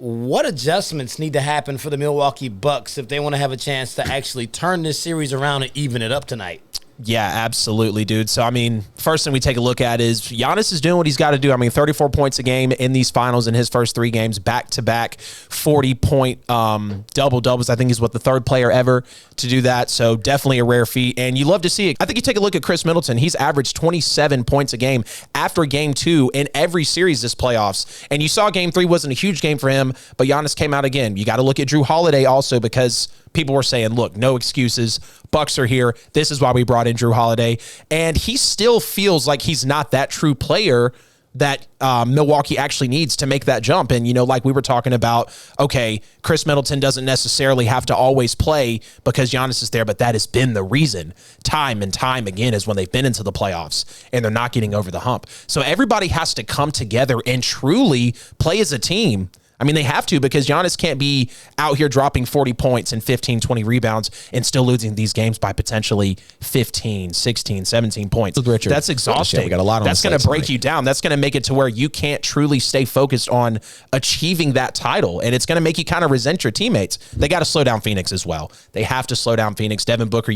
what adjustments need to happen for the Milwaukee Bucks if they want to have a chance to actually turn this series around and even it up tonight? Yeah, absolutely, dude. So, I mean, first thing we take a look at is Giannis is doing what he's got to do. I mean, 34 points a game in these finals in his first 3 games, back-to-back 40-point double-doubles. I think he's the third player ever to do that, so definitely a rare feat, and you love to see it. I think you take a look at Chris Middleton. He's averaged 27 points a game after Game 2 in every series this playoffs, and you saw Game 3 wasn't a huge game for him, but Giannis came out again. You got to look at Drew Holiday also because people were saying, look, no excuses. Bucks are here. This is why we brought in Drew Holiday. And he still feels like he's not that true player that Milwaukee actually needs to make that jump. And, like we were talking about, okay, Chris Middleton doesn't necessarily have to always play because Giannis is there, but that has been the reason time and time again is when they've been into the playoffs and they're not getting over the hump. So everybody has to come together and truly play as a team. I mean, they have to because Giannis can't be out here dropping 40 points and 15, 20 rebounds and still losing these games by potentially 15, 16, 17 points. That's exhausting. Yeah, we got a lot on That's going to break you down. That's going to make it to where you can't truly stay focused on achieving that title, and it's going to make you kind of resent your teammates. They got to slow down Phoenix as well. They have to slow down Phoenix. Devin Booker,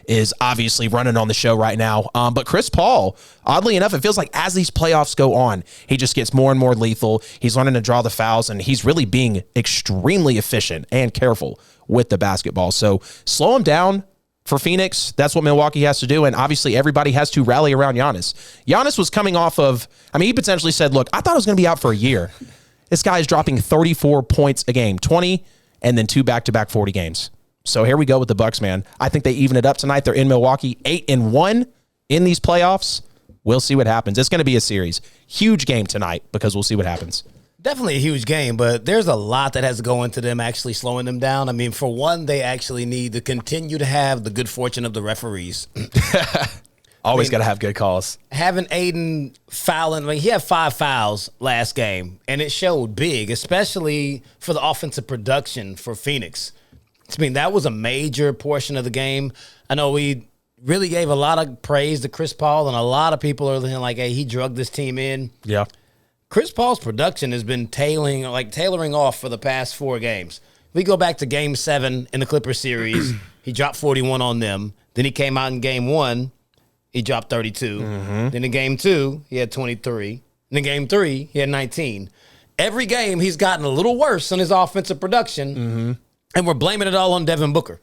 is obviously running on the show right now. But Chris Paul, oddly enough, it feels like as these playoffs go on, he just gets more and more lethal. He's learning to draw the fouls, and he's really being extremely efficient and careful with the basketball. So slow him down for Phoenix. That's what Milwaukee has to do. And obviously everybody has to rally around Giannis. Giannis was coming off of, he potentially said, look, I thought I was going to be out for a year. This guy is dropping 34 points a game, 20, and then 2 back-to-back 40 games. So here we go with the Bucks, man. I think they even it up tonight. They're in Milwaukee, 8-1 in these playoffs. We'll see what happens. It's going to be a series. Huge game tonight because we'll see what happens. Definitely a huge game, but there's a lot that has to go into them actually slowing them down. I mean, for one, they actually need to continue to have the good fortune of the referees. Always got to have good calls. Having Aiden fouling, he had 5 fouls last game, and it showed big, especially for the offensive production for Phoenix. That was a major portion of the game. I know we really gave a lot of praise to Chris Paul, and a lot of people are like, hey, he drugged this team in. Yeah. Chris Paul's production has been tailoring off for the past 4 games. We go back to Game 7 in the Clippers series. He dropped 41 on them. Then he came out in Game 1. He dropped 32. Mm-hmm. Then in Game 2, he had 23. And in Game 3, he had 19. Every game, he's gotten a little worse on his offensive production, and we're blaming it all on Devin Booker.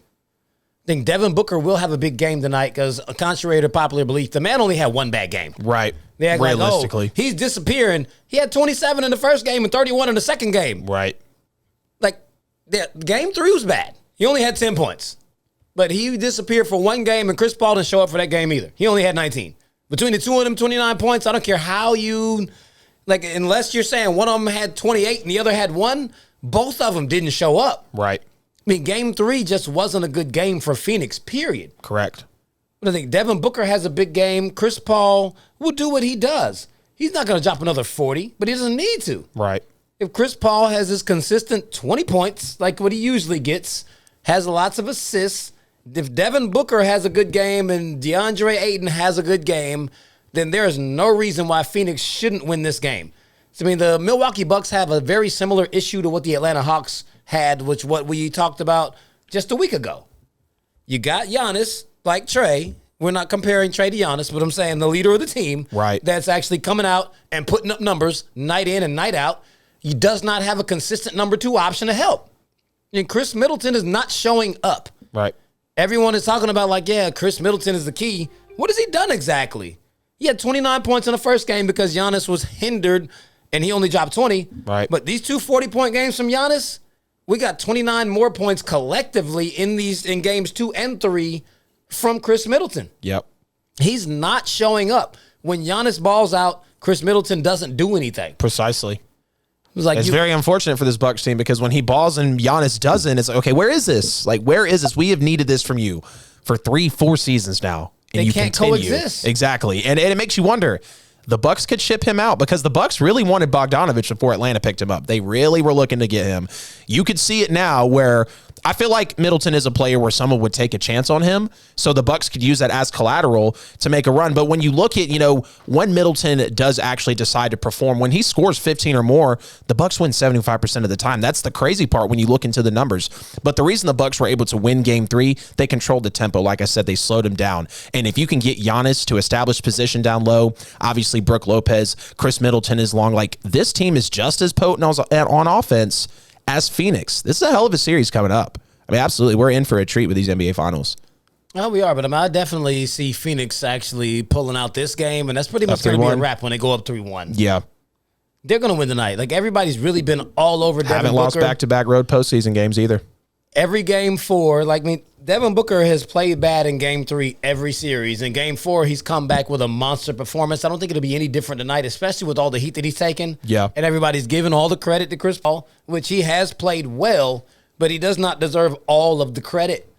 I think Devin Booker will have a big game tonight because, contrary to popular belief, the man only had 1 bad game. Right. They act realistically. like, he's disappearing. He had 27 in the first game and 31 in the second game. Right. Game 3 was bad. He only had 10 points. But he disappeared for 1 game, and Chris Paul didn't show up for that game either. He only had 19. Between the 2 of them, 29 points. I don't care how you, unless you're saying one of them had 28 and the other had 1, both of them didn't show up. Right. Game 3 just wasn't a good game for Phoenix, period. Correct. But I think Devin Booker has a big game. Chris Paul will do what he does. He's not going to drop another 40, but he doesn't need to. Right. If Chris Paul has his consistent 20 points, like what he usually gets, has lots of assists, if Devin Booker has a good game and DeAndre Ayton has a good game, then there is no reason why Phoenix shouldn't win this game. So, the Milwaukee Bucks have a very similar issue to what the Atlanta Hawks had, which what we talked about just a week ago. You got Giannis, like Trey. We're not comparing Trey to Giannis, but I'm saying the leader of the team, right, that's actually coming out and putting up numbers night in and night out. He does not have a consistent number 2 option to help. And Chris Middleton is not showing up. Right. Everyone is talking about Chris Middleton is the key. What has he done exactly? He had 29 points in the first game because Giannis was hindered and he only dropped 20. Right. But these 2 40-point games from Giannis, we got 29 more points collectively in games 2 and 3 from Chris Middleton. Yep. He's not showing up. When Giannis balls out, Chris Middleton doesn't do anything. Precisely. It's very unfortunate for this Bucks team because when he balls and Giannis doesn't, it's like, okay, where is this? Where is this? We have needed this from you for 3-4 seasons now. And they can't coexist. Exactly. And it makes you wonder, the Bucks could ship him out because the Bucks really wanted Bogdanovich before Atlanta picked him up. They really were looking to get him. You could see it now where I feel like Middleton is a player where someone would take a chance on him, so the Bucks could use that as collateral to make a run. But when you look at, when Middleton does actually decide to perform, when he scores 15 or more, the Bucks win 75% of the time. That's the crazy part when you look into the numbers. But the reason the Bucks were able to win Game 3, they controlled the tempo. Like I said, they slowed him down. And if you can get Giannis to establish position down low, obviously Brook Lopez, Chris Middleton is long. Like, this team is just as potent on offense as Phoenix. This is a hell of a series coming up. I mean, absolutely, we're in for a treat with these NBA Finals. Well, we are, but I definitely see Phoenix actually pulling out this game, and that's pretty much going to be a wrap when they go up 3-1. Yeah. They're going to win tonight. Like, everybody's really been all over Devin Booker. Haven't lost back-to-back road postseason games either. Every Game 4, Devin Booker has played bad in Game 3 every series. In Game 4, he's come back with a monster performance. I don't think it'll be any different tonight, especially with all the heat that he's taken. Yeah. And everybody's giving all the credit to Chris Paul, which he has played well, but he does not deserve all of the credit.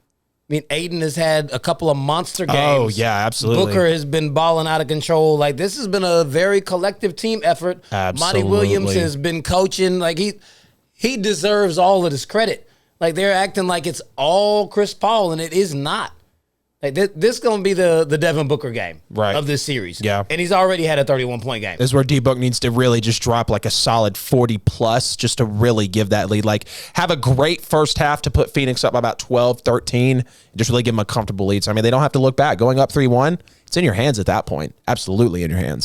I mean, Aiden has had a couple of monster games. Oh, yeah, absolutely. Booker has been balling out of control. Like, this has been a very collective team effort. Absolutely. Monty Williams has been coaching. Like, he deserves all of this credit. Like, they're acting like it's all Chris Paul, and it is not. Like, this is going to be the Devin Booker game of this series. Yeah. And he's already had a 31-point game. This is where D-Book needs to really just drop like a solid 40-plus just to really give that lead. Like, have a great first half to put Phoenix up by about 12, 13, just really give them a comfortable lead. So, I mean, they don't have to look back. Going up 3-1, it's in your hands at that point. Absolutely in your hands.